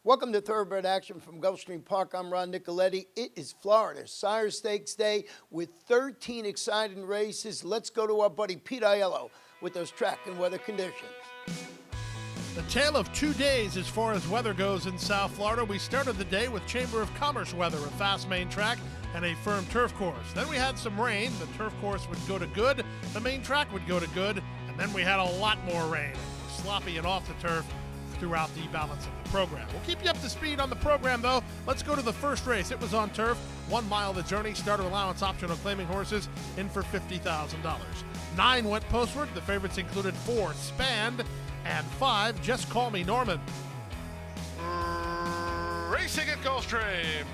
Welcome to Thoroughbred Action from Gulfstream Park. I'm Ron Nicoletti. It is Florida Sire Stakes Day with 13 exciting races. Let's go to our buddy Pete Aiello with those track and weather conditions. The tale of 2 days as far as weather goes in South Florida. We started the day with Chamber of Commerce weather, a fast main track and a firm turf course. Then we had some rain. The turf course would go to good. The main track would go to good. And then we had a lot more rain. Sloppy and off the turf throughout the balance of the program. We'll keep you up to speed on the program, though. Let's go to the first race. It was on turf. 1 mile the journey. Starter allowance optional claiming horses in for $50,000. 9 went postward. The favorites included 4 Spanned and 5 Just Call Me Norman. Racing at Gulfstream.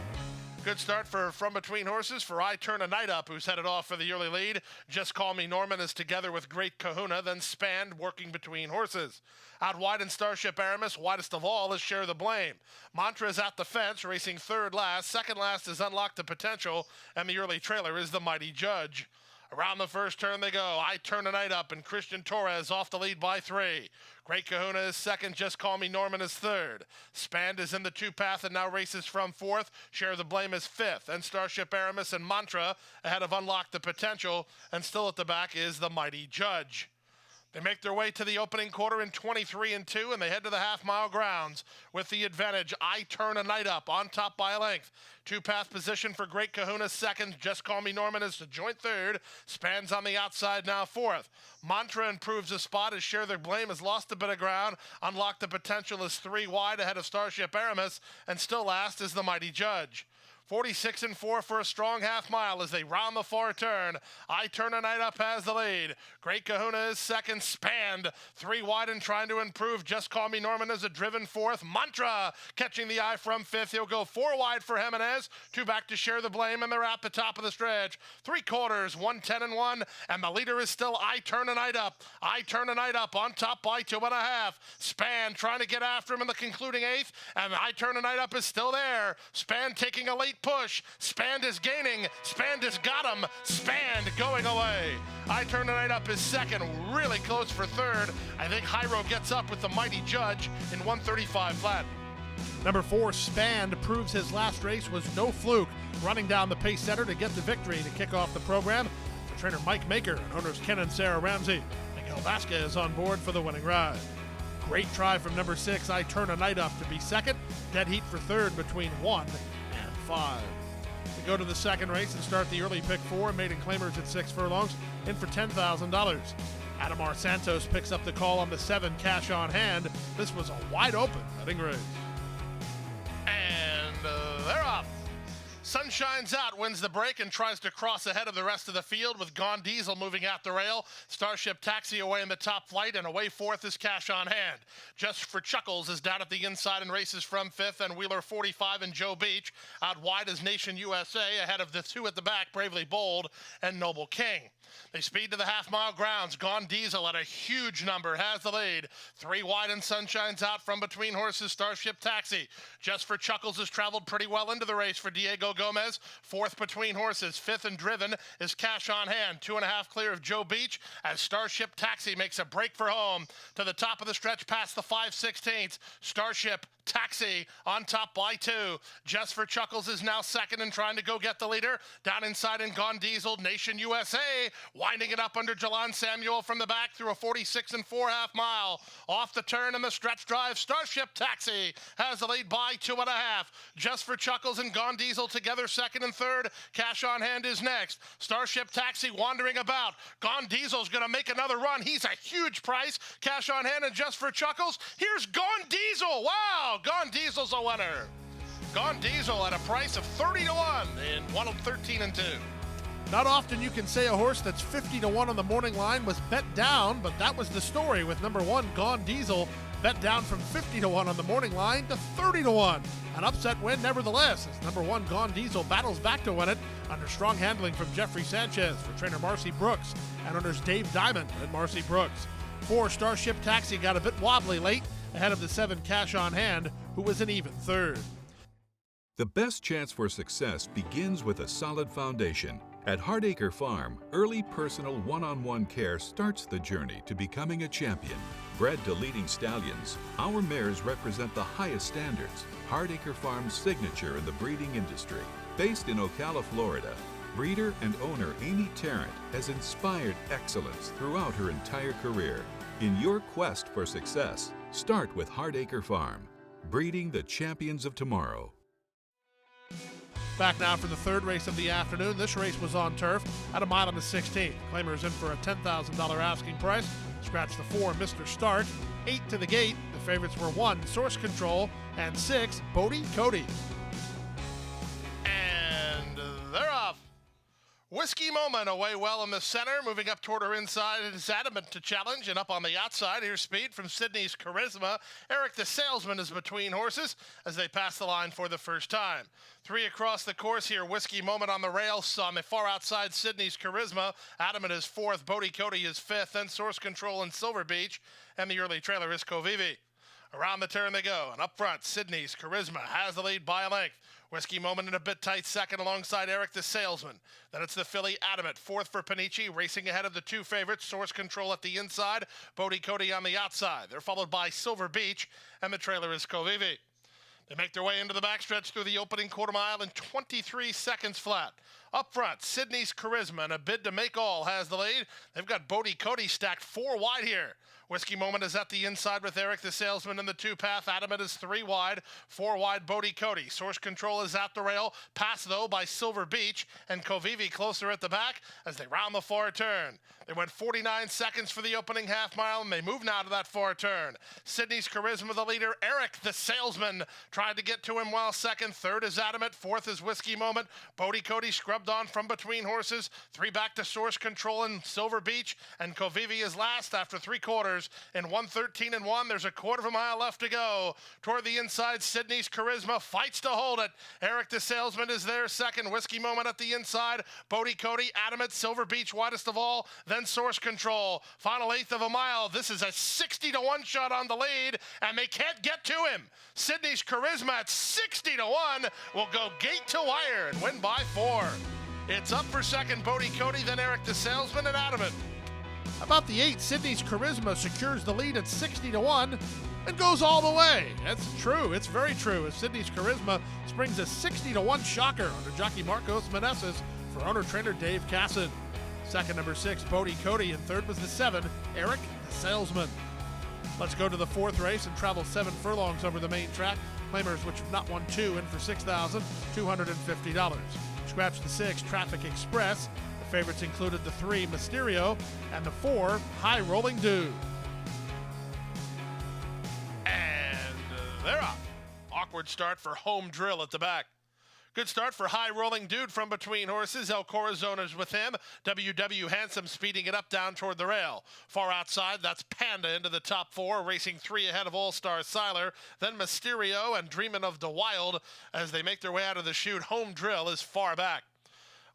Good start for From Between Horses for I Turn a Night Up, who's headed off for the early lead. Just Call Me Norman is together with Great Kahuna, then Spanned working between horses. Out wide in Starship Aramis, widest of all is Share the Blame. Mantra is at the fence, racing third last. Second last is Unlock the Potential, and the early trailer is The Mighty Judge. Around the first turn they go. I Turn a Night Up and Christian Torres off the lead by 3. Great Kahuna is second. Just Call Me Norman is third. Spanned is in the 2 path and now races from 4th. Share the Blame is 5th. And Starship Aramis and Mantra ahead of Unlock the Potential. And still at the back is The Mighty Judge. They make their way to the opening quarter in 23-2, and they head to the half-mile grounds with the advantage. I Turn a Night Up on top by a length. 2-path position for Great Kahuna second. Just Call Me Norman is the joint third. Spans on the outside now 4th. Mantra improves a spot as Share the Blame has lost a bit of ground. Unlock the Potential is 3 wide ahead of Starship Aramis, and still last is The Mighty Judge. 46-4 for a strong half mile as they round the far turn. I Turn a Night Up has the lead. Great Kahuna is second. Spanned 3 wide and trying to improve. Just Call Me Norman is a driven 4th. Mantra catching the eye from 5th. He'll go 4 wide for Jimenez. 2 back to Share the Blame, and they're at the top of the stretch. 3 quarters, 110-1, and the leader is still I Turn a Night Up. I Turn a Night Up on top by 2.5. Span trying to get after him in the concluding 8th, and I Turn a Night Up is still there. Span taking a late push. Spanned is gaining. Spanned has got him. Spanned going away. I Turn a Night Up is second. Really close for third. I think Hyro gets up with The Mighty Judge in 135 flat. Number 4, Spanned, proves his last race was no fluke, running down the pace setter to get the victory to kick off the program. For trainer Mike Maker and owners Ken and Sarah Ramsey, Miguel Vasquez on board for the winning ride. Great try from number 6, I Turn a Night Up, to be second. Dead heat for third between 1 and 5. We go to the second race and start the early pick 4, maiden claimers at 6 furlongs, in for $10,000. Adamar Santos picks up the call on the 7 Cash on Hand. This was a wide open betting race. And they're off. Sunshine's Out wins the break and tries to cross ahead of the rest of the field with Gone Diesel moving at the rail. Starship Taxi away in the top flight, and away 4th is Cash on Hand. Just for Chuckles is down at the inside and races from 5th, and Wheeler 45 and Joe Beach. Out wide is Nation USA ahead of the 2 at the back, Bravely Bold and Noble King. They speed to the half-mile grounds. Gone Diesel at a huge number has the lead. 3 wide and Sunshine's Out from between horses. Starship Taxi. Just for Chuckles has traveled pretty well into the race for Diego Gomez. 4th between horses. 5th and driven is Cash on Hand. 2.5 clear of Joe Beach as Starship Taxi makes a break for home. To the top of the stretch past the 5/16. Starship Taxi on top by 2. Just for Chuckles is now second and trying to go get the leader. Down inside in Gone Diesel, Nation USA winding it up under Jalan Samuel from the back through a 46-4 half mile. Off the turn in the stretch drive, Starship Taxi has the lead by 2.5. Just for Chuckles and Gone Diesel together second and third. Cash on Hand is next. Starship Taxi wandering about. Gone Diesel's going to make another run. He's a huge price. Cash on Hand and Just for Chuckles. Here's Gone Diesel. Wow! Gone Diesel's a winner. Gone Diesel at a price of 30-1 in 113-2. Not often you can say a horse that's 50-1 on the morning line was bet down, but that was the story with number 1, Gone Diesel, bet down from 50-1 on the morning line to 30-1. An upset win nevertheless, as number 1, Gone Diesel battles back to win it under strong handling from Jeffrey Sanchez for trainer Marcy Brooks and owners Dave Diamond and Marcy Brooks. 4, Starship Taxi got a bit wobbly late ahead of the 7 Cash on Hand, who was an even third. The best chance for success begins with a solid foundation. At Hardacre Farm, early personal one-on-one care starts the journey to becoming a champion. Bred to leading stallions, our mares represent the highest standards. Hardacre Farm's signature in the breeding industry. Based in Ocala, Florida, breeder and owner Amy Tarrant has inspired excellence throughout her entire career. In your quest for success, start with Hardacre Farm, breeding the champions of tomorrow. Back now for the third race of the afternoon. This race was on turf at a mile and a 16th. Claimers in for a $10,000 asking price. Scratch the 4, Mr. Start. 8 to the gate. The favorites were 1, Source Control, and 6, Bodie Cody. And they're off. Whiskey Moment away well in the center, moving up toward her inside. It is Adamant to challenge, and up on the outside, here's speed from Sydney's Charisma. Eric the Salesman is between horses as they pass the line for the first time. 3 across the course here. Whiskey Moment on the rails on the far outside, Sydney's Charisma. Adamant is 4th, Bodie Cody is 5th, then Source Control and Silver Beach, and the early trailer is Covivi. Around the turn they go, and up front, Sydney's Charisma has the lead by a length. Whiskey Moment in a bit tight second alongside Eric the Salesman. Then it's the filly Adamant, 4th for Panici, racing ahead of the 2 favorites, Source Control at the inside, Bodie Cody on the outside. They're followed by Silver Beach, and the trailer is Covivi. They make their way into the backstretch through the opening quarter mile in 23 seconds flat. Up front, Sydney's Charisma, and a bid to make all has the lead. They've got Bodie Cody stacked 4 wide here. Whiskey Moment is at the inside with Eric the Salesman in the 2-path. Adamant is 3 wide, 4 wide Bodie Cody. Source Control is at the rail, passed though by Silver Beach, and Covivi closer at the back as they round the far turn. They went 49 seconds for the opening half mile, and they move now to that far turn. Sydney's Charisma, the leader. Eric the Salesman tried to get to him while second. 3rd is Adamant, 4th is Whiskey Moment. Bodie Cody scrubbed on from between horses. 3 back to Source Control and Silver Beach, and Covivi is last after 3 quarters. In 1:13.1, there's a quarter of a mile left to go. Toward the inside, Sydney's Charisma fights to hold it. Eric the Salesman is there second. Whiskey Moment at the inside. Bodie Cody, Adamant, Silver Beach widest of all. Then Source Control. Final 1/8 of a mile. This is a 60-1 shot on the lead, and they can't get to him. Sydney's Charisma at 60-1 will go gate to wire and win by 4. It's up for second, Bodie Cody, then Eric the Salesman and Adamant. About the 8, Sydney's Charisma secures the lead at 60-1 and goes all the way. That's true. It's very true. As Sydney's Charisma springs a 60-1 shocker under jockey Marcos Meneses for owner-trainer Dave Casson. Second, number 6, Bodie Cody, and third was the 7, Eric the Salesman. Let's go to the 4th race and travel 7 furlongs over the main track. Claimers which have not won 2 in for $6,250. Scratch the 6, Traffic Express. The favorites included the 3, Mysterio, and the 4, High Rolling Dude. And they're off. Awkward start for Home Drill at the back. Good start for High Rolling Dude from between horses. El Corazon is with him. WW Handsome speeding it up down toward the rail. Far outside, that's Panda into the top 4, racing 3 ahead of All-Star Siler. Then Mysterio and Dreamin' of the Wild as they make their way out of the chute. Home Drill is far back.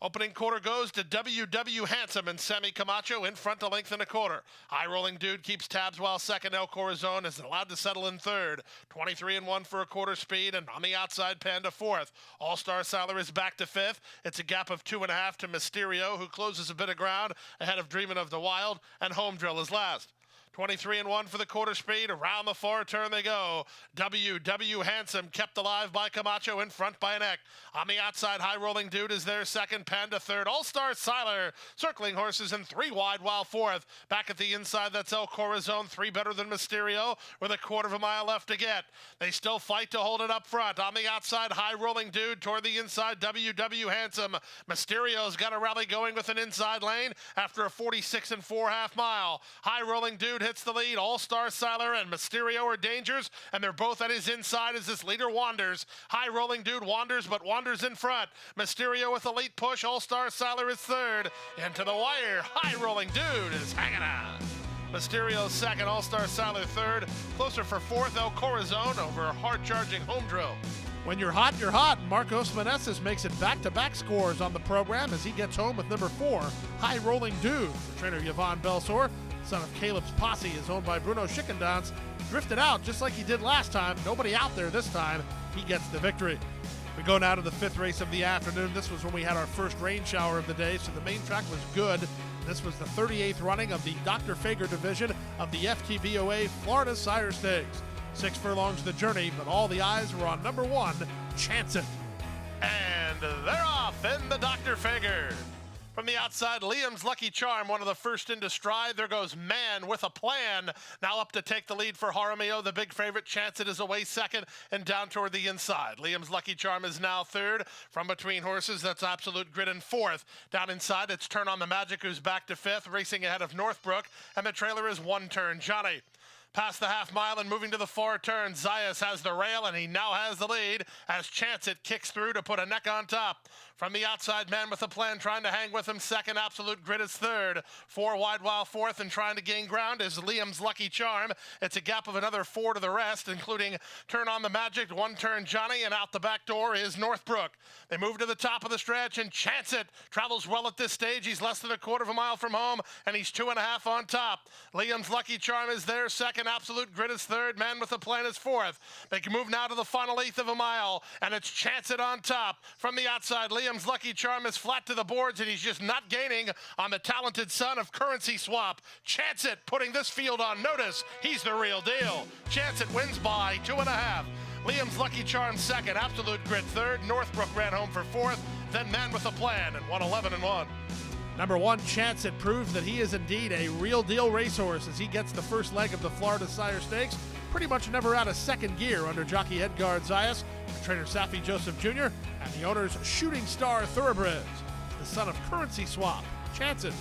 Opening quarter goes to WW Handsome and Sammy Camacho in front, a length and a quarter. High Rolling Dude keeps tabs while second. El Corazon is allowed to settle in third. 23-1 for a quarter speed, and on the outside, Panda 4th. All-Star Siler is back to 5th. It's a gap of 2.5 to Mysterio, who closes a bit of ground ahead of Dreamin' of the Wild, and Home Drill is last. 23-1 for the quarter speed. Around the far turn they go. WW Handsome kept alive by Camacho, in front by Neck. On the outside, High Rolling Dude is there second. Panda third. All-Star Siler circling horses in 3 wide while 4th. Back at the inside, that's El Corazon, 3 better than Mysterio with a quarter of a mile left to get. They still fight to hold it up front. On the outside, High Rolling Dude. Toward the inside, WW Handsome. Mysterio's got a rally going with an inside lane after a 46 4 half mile. High Rolling Dude hits the lead. All-Star Siler and Mysterio are dangers, and they're both at his inside as this leader wanders. High Rolling Dude wanders, but wanders in front. Mysterio with a late push. All-Star Siler is third. Into the wire. High Rolling Dude is hanging on. Mysterio second. All-Star Siler third. Closer for 4th. El Corazon over hard-charging Home Drill. When you're hot, you're hot. Marcos Meneses makes it back-to-back scores on the program as he gets home with number 4, High Rolling Dude. For trainer Yvonne Belsor, son of Caleb's Posse, is owned by Bruno Schickendance. Drifted out just like he did last time. Nobody out there this time. He gets the victory. We go now to the 5th race of the afternoon. This was when we had our first rain shower of the day, so the main track was good. This was the 38th running of the Dr. Fager division of the FTBOA Florida Sire Stakes. 6 furlongs the journey, but all the eyes were on number 1, Chance It. And they're off in the Dr. Fager. From the outside, Liam's Lucky Charm, one of the first into stride. There goes Man with a Plan. Now up to take the lead for Jaramillo, the big favorite. Chance It is away second and down toward the inside. Liam's Lucky Charm is now third. From between horses, that's Absolute Grit in fourth. Down inside, it's Turn on the Magic, who's back to fifth, racing ahead of Northbrook. And the trailer is One Turn Johnny. Past the half mile and moving to the far turn, Zayas has the rail and he now has the lead as Chance It kicks through to put a neck on top. From the outside, Man with a Plan trying to hang with him second. Absolute Grit is third. 4 wide while fourth, and trying to gain ground is Liam's Lucky Charm. It's a gap of another 4 to the rest, including Turn on the Magic, One Turn Johnny, and out the back door is Northbrook. They move to the top of the stretch, and Chance It travels well at this stage. He's less than a quarter of a mile from home, and he's 2.5 on top. Liam's Lucky Charm is there second. Absolute Grit is third. Man with a Plan is fourth. They can move now to the final 1/8 of a mile, and it's Chance It on top. From the outside, Liam's Lucky Charm is flat to the boards, and he's just not gaining on the talented son of Currency Swap. Chance It putting this field on notice. He's the real deal. Chance It wins by 2.5. Liam's Lucky Charm second. Absolute Grit third. Northbrook ran home for fourth. Then Man with a Plan and 1:11-1. Number 1, Chance It proves that he is indeed a real deal racehorse as he gets the first leg of the Florida Sire Stakes. Pretty much never out of second gear under jockey Edgar Zayas, trainer Safi Joseph Jr., and the owner's Shooting Star Thoroughbreds. The son of Currency Swap, Chance It,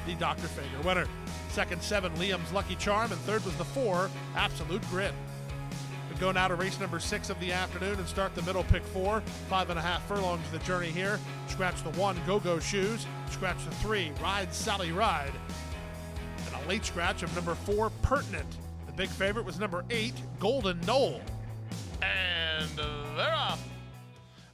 the Dr. Fager winner. Second, 7, Liam's Lucky Charm, and third was the 4, Absolute Grit. We go now to race number 6 of the afternoon and start the middle pick 4. 5.5 furlongs the journey here. Scratch the 1, Go-Go Shoes. Scratch the 3, Ride Sally Ride. And a late scratch of number 4, Pertinent. The big favorite was number 8, Golden Knoll. And they're off.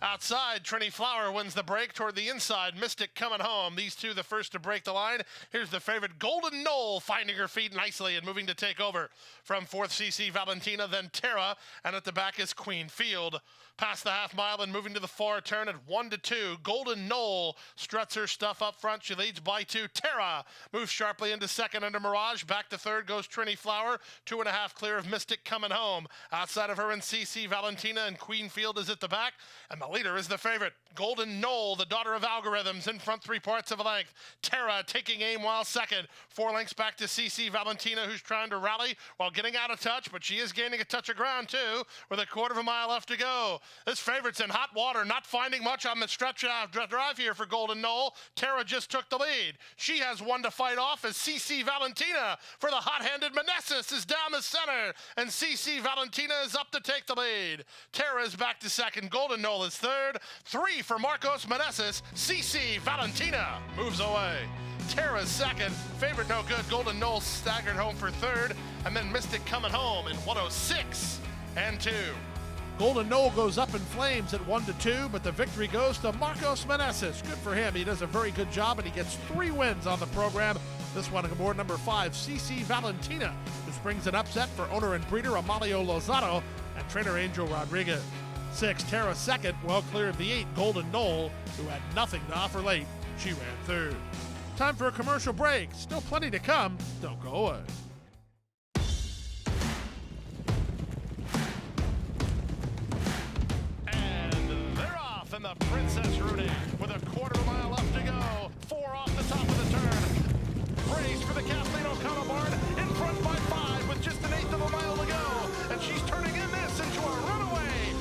Outside, Trini Flower wins the break. Toward the inside, Mystic coming home. These two the first to break the line. Here's the favorite, Golden Knoll, finding her feet nicely and moving to take over. From 4th, CC Valentina, then Terra, and at the back is Queen Field. Past the half mile and moving to the far turn at 1-2. Golden Knoll struts her stuff up front. She leads by 2. Terra moves sharply into second under Mirage. Back to third goes Trini Flower. 2.5 clear of Mystic coming home. Outside of her and CC Valentina, and Queen Field is at the back. And the leader is the favorite, Golden Knoll, the daughter of Algorithms, in front 3/4 of a length. Terra taking aim while second. 4 lengths back to CC Valentina, who's trying to rally while getting out of touch, but she is gaining a touch of ground too, with a quarter of a mile left to go. This favorite's in hot water, not finding much on the stretch drive here for Golden Knoll. Terra just took the lead. She has one to fight off as CC Valentina for the hot-handed Meneses is down the center, and CC Valentina is up to take the lead. Terra is back to second. Golden Knoll is third. 3 for Marcos Meneses. CC Valentina moves away. Terra's second. Favorite no good. Golden Knoll staggered home for third. And then Mystic coming home in 1:06-2. Golden Knoll goes up in flames at 1-2, but the victory goes to Marcos Meneses. Good for him. He does a very good job, and he gets 3 wins on the program. This one aboard number 5, CC Valentina, which brings an upset for owner and breeder Amalio Lozano and trainer Angel Rodriguez. 6, Terra second, well clear of the 8, Golden Knoll, who had nothing to offer late. She ran third. Time for a commercial break. Still plenty to come. Don't go away. And they're off in the Princess Rudy with a quarter of a mile left to go. 4 off the top of the turn. Praise for the Kathleen O'Connell barn in front by 5 with just 1/8 of a mile to go. And she's turning in this into a runaway.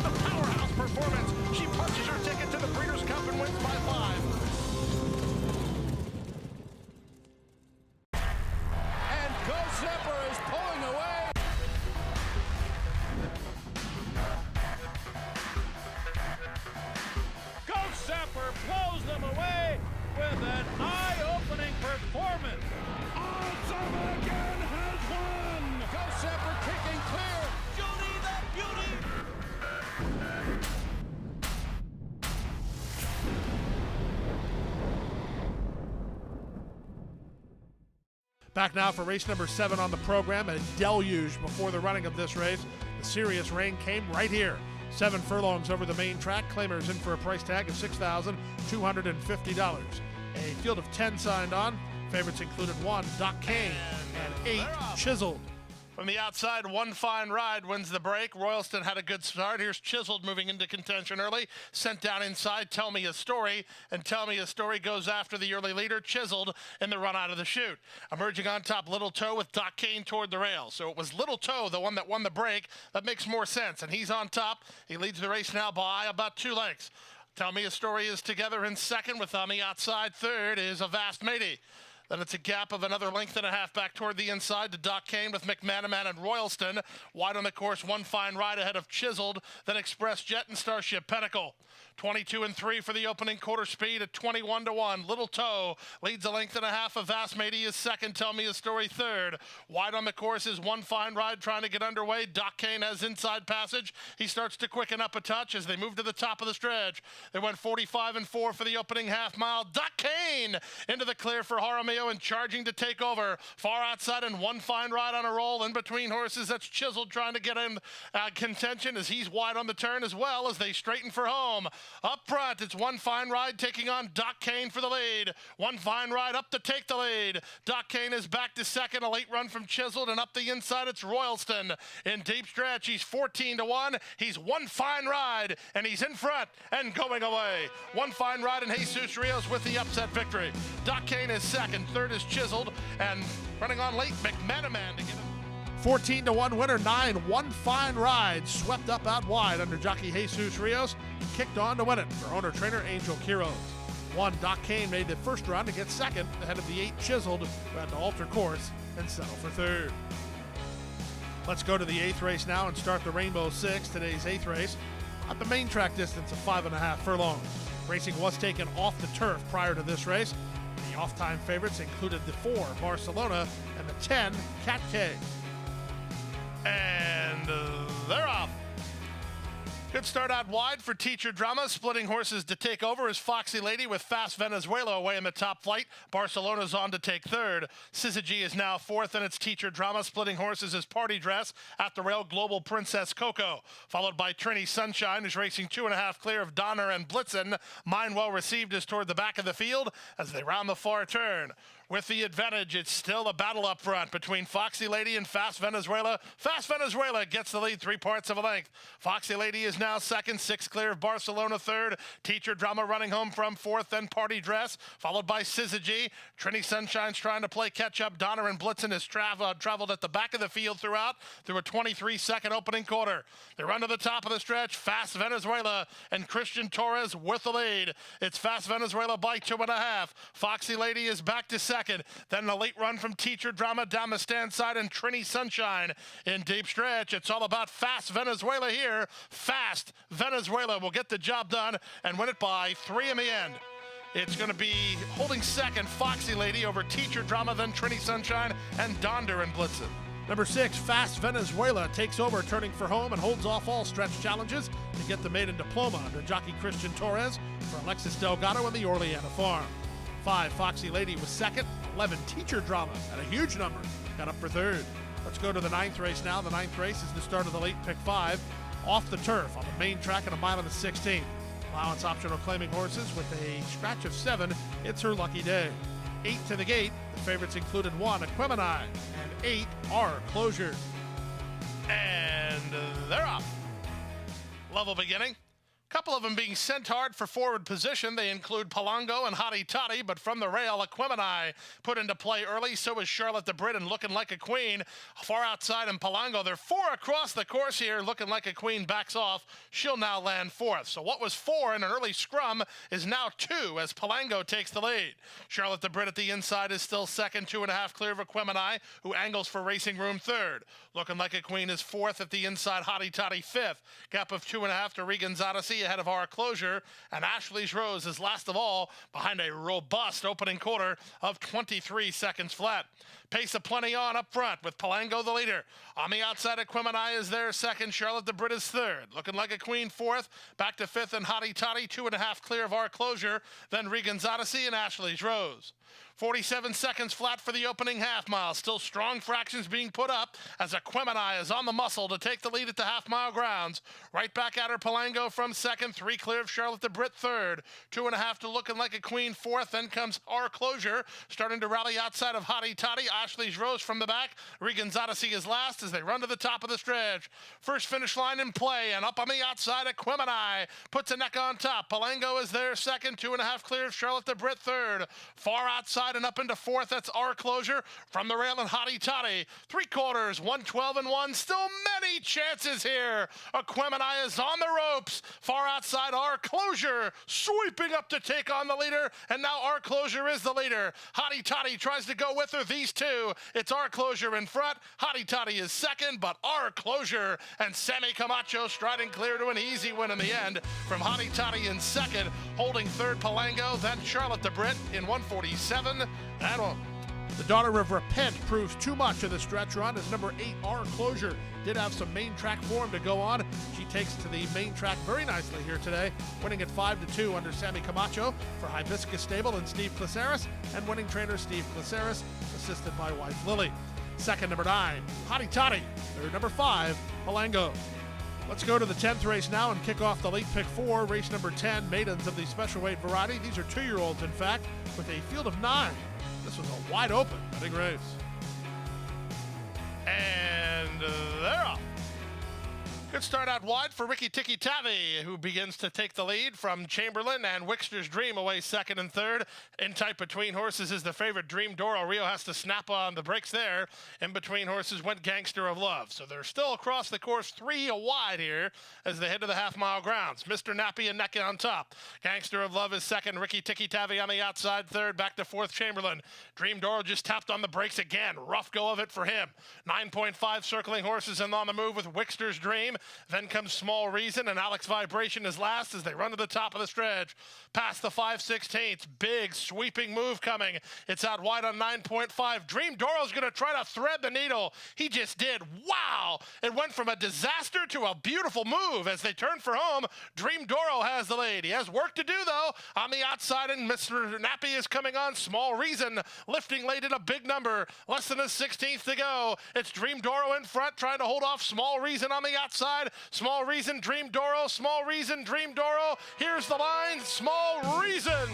The powerhouse performance. She punches her ticket to the Breeders' Cup and wins by 5. And Go Zipper is pulling away. Go Zipper blows them away with an eye-opening performance. Awesome again has won. Go Zipper kicking clear. Judy the Beauty. Back now for race number 7 on the program. A deluge before the running of this race. The serious rain came right here. 7 furlongs over the main track. Claimers in for a price tag of $6,250. A field of 10 signed on. Favorites included 1, Doc Kane, and 8, Chiseled. From the outside, One Fine Ride wins the break. Royalston had a good start. Here's Chiseled moving into contention early. Sent down inside, Tell Me a Story. And Tell Me a Story goes after the early leader, Chiseled, in the run out of the chute. Emerging on top, Little Toe with Doc Kane toward the rail. So it was Little Toe, the one that won the break. That makes more sense. And he's on top. He leads the race now by about 2 lengths. Tell Me a Story is together in second. With on the outside, third is A Vast Matey. Then it's a gap of another length and a half back toward the inside to Doc Kane with McManaman and Royalston. Wide on the course, One Fine Ride ahead of Chiseled, then Express Jet and Starship Pinnacle. 22 and 3 for the opening quarter speed at 21 to 1. Little Toe leads a length and a half. Of Vast Matey is second. Tell Me a Story third. Wide on the course is One Fine Ride trying to get underway. Doc Kane has inside passage. He starts to quicken up a touch as they move to the top of the stretch. They went 45 and 4 for the opening half mile. Doc Kane into the clear for Jaramillo and charging to take over. Far outside and One Fine Ride on a roll in between horses. That's Chiseled trying to get in contention as he's wide on the turn as well as they straighten for home. Up front, it's One Fine Ride taking on Doc Kane for the lead. One Fine Ride up to take the lead. Doc Kane is back to second. A late run from Chiseled, and up the inside, it's Royalston. In deep stretch, he's 14 to 1. He's One Fine Ride, and he's in front and going away. One Fine Ride and Jesus Rios with the upset victory. Doc Kane is second. Third is Chiseled, and running on late, McManaman to get it. 14 to 1 winner, 9, One Fine Ride, swept up out wide under jockey Jesus Rios, kicked on to win it for owner-trainer Angel Quiroz. 1, Doc Kane made the first run to get second ahead of the 8 Chiseled, who had to alter course and settle for third. Let's go to the 8th race now and start the Rainbow Six, today's 8th race, at the main track distance of 5.5 furlongs. Racing was taken off the turf prior to this race. The off-time favorites included the 4 Barcelona and the 10 Cat K. And they're off. Good start out wide for Teacher Drama. Splitting horses to take over is Foxy Lady with Fast Venezuela away in the top flight. Barcelona's on to take third. Syzygy is now fourth, and it's Teacher Drama. Splitting horses is Party Dress at the rail. Global Princess Coco, followed by Trini Sunshine, who's racing 2.5 clear of Donner and Blitzen. Mine Well Received is toward the back of the field as they round the far turn. With the advantage, it's still a battle up front between Foxy Lady and Fast Venezuela. Fast Venezuela gets the lead 3 parts of a length. Foxy Lady is now second, 6 clear of Barcelona third. Teacher Drama running home from fourth, then Party Dress, followed by Syzygy. Trini Sunshine's trying to play catch-up. Donner and Blitzen has traveled at the back of the field through a 23-second opening quarter. They run to the top of the stretch. Fast Venezuela and Christian Torres with the lead. It's Fast Venezuela by 2.5. Foxy Lady is back to second. Then a late run from Teacher Drama down the stand side and Trini Sunshine in deep stretch. It's all about Fast Venezuela here. Fast Venezuela will get the job done and win it by 3 in the end. It's going to be holding second, Foxy Lady over Teacher Drama, then Trini Sunshine and Donder and Blitzen. Number 6, Fast Venezuela, takes over, turning for home, and holds off all stretch challenges to get the maiden diploma under jockey Christian Torres for Alexis Delgado and the Orleana Farm. 5, Foxy Lady was second. 11, Teacher Drama at a huge number, got up for third. Let's go to the 9th race now. The 9th race is the start of the late pick 5, off the turf on the main track at 1 mile and 16. Allowance optional claiming horses with a scratch of 7. It's her lucky day. 8 to the gate. The favorites included 1, Equimini, and 8 are Closure. And they're off. Level beginning. Couple of them being sent hard for forward position. They include Palango and Hottie Toddy, but from the rail, Equimini put into play early. So is Charlotte the Brit and looking like a queen. Far outside and Palango. They're 4 across the course here, looking like a queen backs off. She'll now land 4th. So what was 4 in an early scrum is now 2 as Palango takes the lead. Charlotte the Brit at the inside is still second, 2.5 clear of Equimini, who angles for Racing Room 3rd. Looking like a queen is 4th at the inside, Hottie Toddy 5th. Gap of 2.5 to Regan's Odyssey ahead of our Closure, and Ashley's Rose is last of all behind a robust opening quarter of 23 seconds flat. Pace of plenty on up front with Palango the leader. On the outside, Equimini is there second. Charlotte the Brit is 3rd. Looking like a queen 4th. Back to 5th and Hottie Toddy, 2.5 clear of our Closure. Then Regan's Odyssey and Ashley's Rose. 47 seconds flat for the opening half mile. Still strong fractions being put up as Aquemini is on the muscle to take the lead at the half-mile grounds. Right back at her, Palango from second. 3 clear of Charlotte de Britt third. 2.5 to Looking Like a Queen fourth. Then comes Our Closure, starting to rally outside of Hottie Toddy. Ashley's Rose from the back. Regan's Odyssey is last as they run to the top of the stretch. First finish line in play, and up on the outside, Aquemini puts a neck on top. Palango is there second. 2.5 clear of Charlotte de Britt third. Far outside and up into fourth, that's Our Closure from the rail and Hottie Toddy. 3/4, 1:12-1. Still many chances here. Aquemini is on the ropes. Far outside, Our Closure sweeping up to take on the leader, and now Our Closure is the leader. Hottie Toddy tries to go with her. These two, it's Our Closure in front. Hottie Toddy is second, but Our Closure and Sammy Camacho striding clear to an easy win in the end. From Hottie Toddy in second, holding third Palango, then Charlotte de Britt in 1:47 and 1. The Daughter of Repent proves too much of the stretch run as number 8, Our Closure, did have some main track form to go on. She takes to the main track very nicely here today, winning at 5-2 under Sammy Camacho for Hibiscus Stable and Steve Clisaris, and winning trainer Steve Clisaris, assisted by wife Lily. Second, number 9, Hottie Toddy. Third, number 5, Palango. Let's go to the 10th race now and kick off the late pick 4, race number 10, maidens of the special weight variety. These are 2-year-olds, in fact, with a field of 9. This was a wide open betting race. And they're off. Good start out wide for Ricky Tiki Tavi, who begins to take the lead from Chamberlain, and Wickster's Dream away second and third. In tight between horses is the favorite Dream Doro. Rio has to snap on the brakes there. In between horses went Gangster of Love. So they're still across the course, 3 wide here as they head to the half-mile grounds. Mr. Nappy and Neck on top. Gangster of Love is second. Ricky Tiki Tavi on the outside third. Back to fourth, Chamberlain. Dream Doro just tapped on the brakes again. Rough go of it for him. 9.5 circling horses and on the move with Wickster's Dream. Then comes Small Reason, and Alex Vibration is last as they run to the top of the stretch. Past the 5/16, big sweeping move coming. It's out wide on 9.5. Dream Doro's going to try to thread the needle. He just did. Wow! It went from a disaster to a beautiful move as they turn for home. Dream Doro has the lead. He has work to do, though, on the outside, and Mr. Nappy is coming on. Small Reason lifting late at a big number. Less than a 16th to go. It's Dream Doro in front, trying to hold off Small Reason on the outside. Small Reason, Dream Doro, Small Reason, Dream Doro. Here's the line, Small Reason.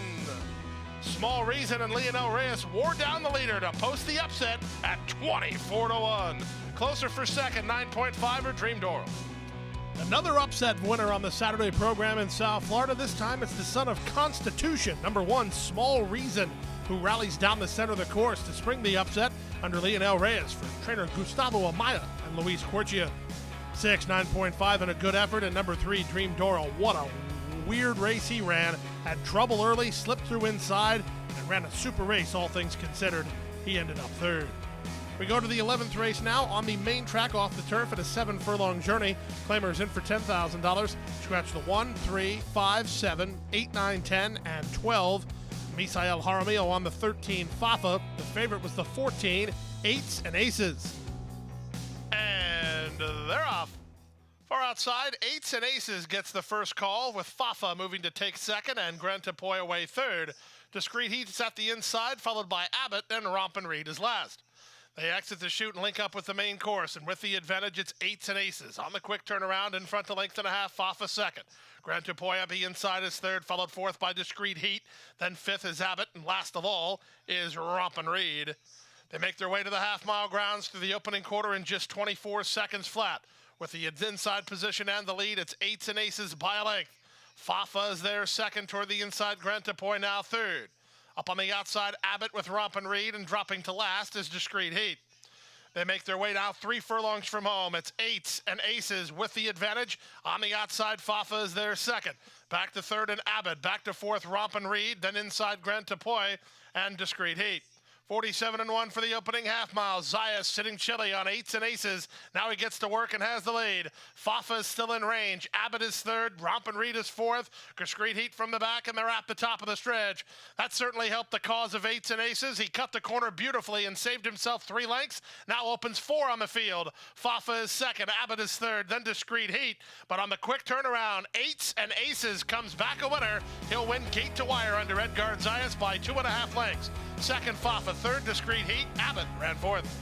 Small Reason and Lionel Reyes wore down the leader to post the upset at 24-1. Closer for second, 9.5 or Dream Doro. Another upset winner on the Saturday program in South Florida. This time it's the son of Constitution, number 1, Small Reason, who rallies down the center of the course to spring the upset under Lionel Reyes for trainer Gustavo Amaya and Luis Corchia. 6, 9.5 and a good effort. And number 3, Dream Doro. What a weird race he ran. Had trouble early, slipped through inside, and ran a super race, all things considered. He ended up third. We go to the 11th race now on the main track off the turf at a 7-furlong journey. Claimers in for $10,000. Scratch the 1, 3, 5, 7, 8, 9, 10, and 12. Misael Jaramillo on the 13, Fafa. The favorite was the 14, 8s and Aces. And they're off. Far outside, 8s and Aces gets the first call, with Fafa moving to take second and Grantapoi away third. Discreet Heat's at the inside, followed by Abbott, and Rompin' Reed is last. They exit the chute and link up with the main course, and with the advantage, it's 8s and Aces. On the quick turnaround, in front, a length and a half, Fafa second. Grantapoi up the inside is third, followed fourth by Discreet Heat. Then fifth is Abbott, and last of all is Rompin' Reed. They make their way to the half-mile grounds through the opening quarter in just 24 seconds flat. With the inside position and the lead, it's 8s and Aces by a length. Fafa is there second toward the inside, Grantapoi now third. Up on the outside, Abbott with Rompin' Reed, and dropping to last is Discreet Heat. They make their way now 3 furlongs from home. It's 8s and Aces with the advantage. On the outside, Fafa is there second. Back to third and Abbott. Back to fourth, Rompin' Reed. Then inside, Grantapoi and Discreet Heat. 47-1 for the opening half mile. Zayas sitting chilly on 8s and aces. Now he gets to work and has the lead. Fafa is still in range. Abbott is third. Romp and Reed is fourth. Discreet Heat from the back, and they're at the top of the stretch. That certainly helped the cause of 8s and aces. He cut the corner beautifully and saved himself 3 lengths. Now opens 4 on the field. Fafa is second. Abbott is third. Then Discreet Heat. But on the quick turnaround, 8s and aces comes back a winner. He'll win gate to wire under Edgard Zayas by 2.5 lengths. Second, Fafa. Third, Discreet Heat. Abbott ran fourth.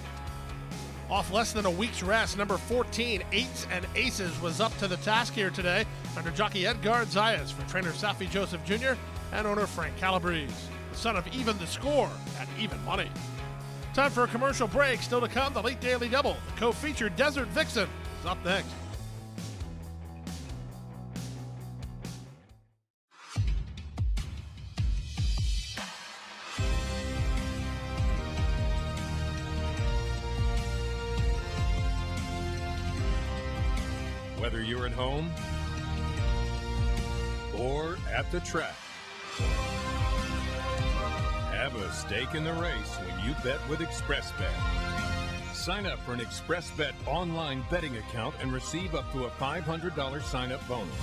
Off less than a week's rest, number 14, 8s and Aces, was up to the task here today under jockey Edgard Zayas for trainer Safi Joseph Jr. and owner Frank Calabrese, the son of Even the Score at Even Money. Time for a commercial break. Still to come, the late Daily Double. The co-featured Desert Vixen is up next. Whether you're at home or at the track, have a stake in the race when you bet with ExpressBet. Sign up for an ExpressBet online betting account and receive up to a $500 sign-up bonus.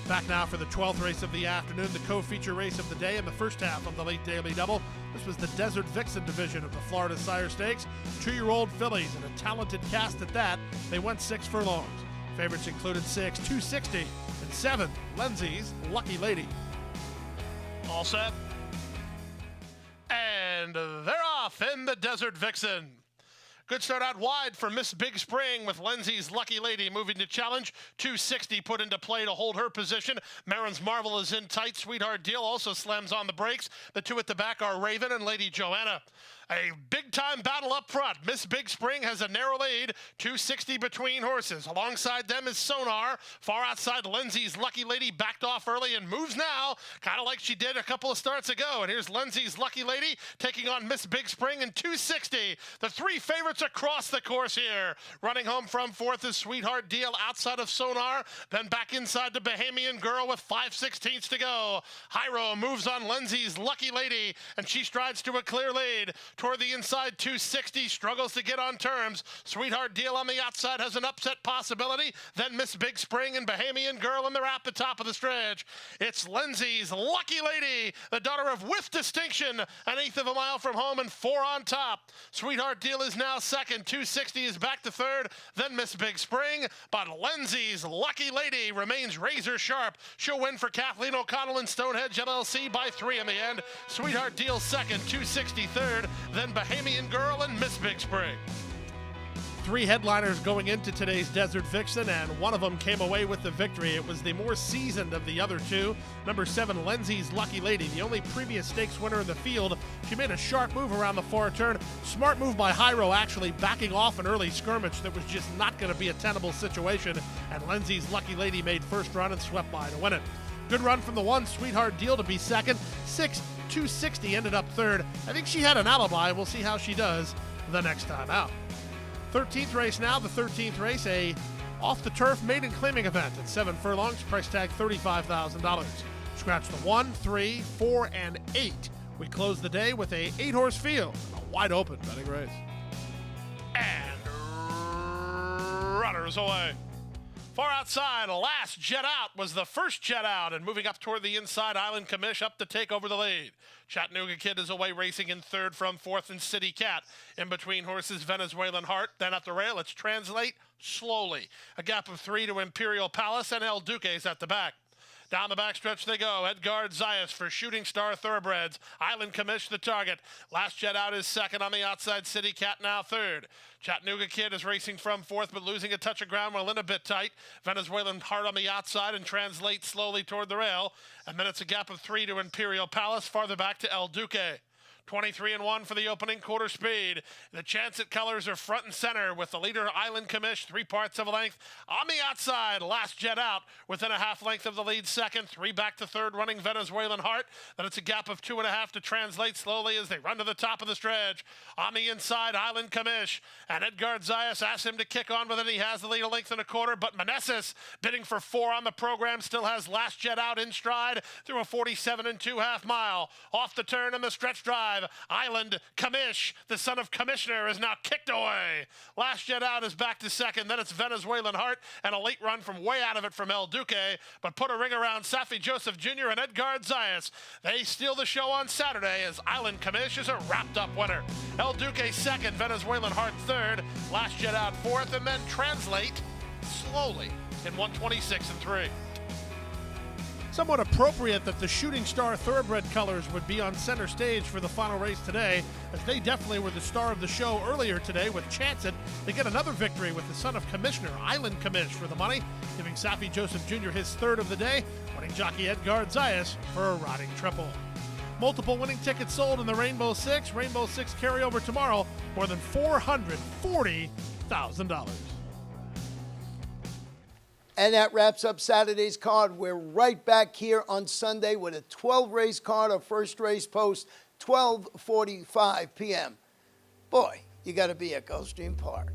Back now for the 12th race of the afternoon, the co-feature race of the day in the first half of the late Daily Double. This was the Desert Vixen division of the Florida Sire Stakes. 2-year-old fillies and a talented cast at that. They went 6 furlongs. Favorites included 6, 260, and 7, Lindsay's Lucky Lady. All set. And they're off in the Desert Vixen. Good start out wide for Miss Big Spring with Lindsay's Lucky Lady moving to challenge. 260 put into play to hold her position. Marin's Marvel is in tight. Sweetheart Deal also slams on the brakes. The 2 at the back are Raven and Lady Joanna. A big-time battle up front. Miss Big Spring has a narrow lead, 260 between horses. Alongside them is Sonar. Far outside, Lindsay's Lucky Lady backed off early and moves now, kind of like she did a couple of starts ago. And here's Lindsay's Lucky Lady taking on Miss Big Spring in 260. The 3 favorites across the course here. Running home from fourth is Sweetheart Deal outside of Sonar. Then back inside to Bahamian Girl with 5/16 to go. Hyro moves on Lindsay's Lucky Lady, and she strides to a clear lead. Toward the inside, 260, struggles to get on terms. Sweetheart Deal on the outside has an upset possibility. Then Miss Big Spring and Bahamian Girl, and they're at the top of the stretch. It's Lindsay's Lucky Lady, the daughter of With Distinction, an 1/8 of a mile from home and 4 on top. Sweetheart Deal is now second. 260 is back to third. Then Miss Big Spring, but Lindsay's Lucky Lady remains razor sharp. She'll win for Kathleen O'Connell and Stonehenge LLC by 3 in the end. Sweetheart Deal second, 260 third. Then Bahamian Girl and Miss Big Spring. 3 headliners going into today's Desert Vixen, and one of them came away with the victory. It was the more seasoned of the other 2. Number 7, Lindsay's Lucky Lady, the only previous stakes winner in the field. She made a sharp move around the far turn. Smart move by Hyro, actually backing off an early skirmish that was just not going to be a tenable situation, and Lindsay's Lucky Lady made first run and swept by to win it. Good run from the 1, Sweetheart Deal, to be second. 6, 260 ended up third. I think she had an alibi. We'll see how she does the next time out. 13th race now, the 13th race, a off-the-turf maiden claiming event at 7 furlongs, price tag $35,000. Scratch the 1, 3, 4, and 8. We close the day with a 8-horse field, a wide-open betting race. And runners away. Far outside, last jet out was the first jet out, and moving up toward the inside, Island Commish up to take over the lead. Chattanooga Kid is away racing in third from fourth, and City Cat. In between horses, Venezuelan Heart. Then at the rail, it's Translate slowly. A gap of 3 to Imperial Palace, and El Duque's at the back. Down the backstretch they go. Edgard Zayas for Shooting Star Thoroughbreds. Island Commish the target. Last jet out is second on the outside. City Cat now third. Chattanooga Kid is racing from fourth, but losing a touch of ground while in a bit tight. Venezuelan Heart on the outside and Translate slowly toward the rail. And then it's a gap of 3 to Imperial Palace. Farther back to El Duque. 23-1 for the opening quarter speed. The Chance-It colors are front and center with the leader Island Commish, 3 parts of a length. On the outside, Last Jet Out within a half length of the lead second. 3 back to third running Venezuelan Heart. Then it's a gap of 2.5 to Translate slowly as they run to the top of the stretch. On the inside, Island Commish. And Edgar Zayas asks him to kick on with it. He has the lead a length and a quarter, but Meneses, bidding for 4 on the program, still has Last Jet Out in stride through a 47 2/2 mile. Off the turn in the stretch drive, Island Commish, the son of Commissioner, is now kicked away. Last Jet Out is back to second. Then it's Venezuelan Heart and a late run from way out of it from El Duque, but put a ring around Safi Joseph Jr. and Edgar Zayas. They steal the show on Saturday as Island Commish is a wrapped-up winner. El Duque second, Venezuelan Heart third, Last Jet Out fourth, and then Translate slowly in 126 3. Somewhat appropriate that the Shooting Star Thoroughbred colors would be on center stage for the final race today, as they definitely were the star of the show earlier today with Chance-It. They get another victory with the son of Commissioner, Island Commish, for the money, giving Safi Joseph Jr. his third of the day, winning jockey Edgar Zayas for a riding triple. Multiple winning tickets sold in the Rainbow Six. Rainbow Six carryover tomorrow, more than $440,000. And that wraps up Saturday's card. We're right back here on Sunday with a 12-race card. Our first race post, 12:45 p.m. Boy, you got to be at Gulfstream Park.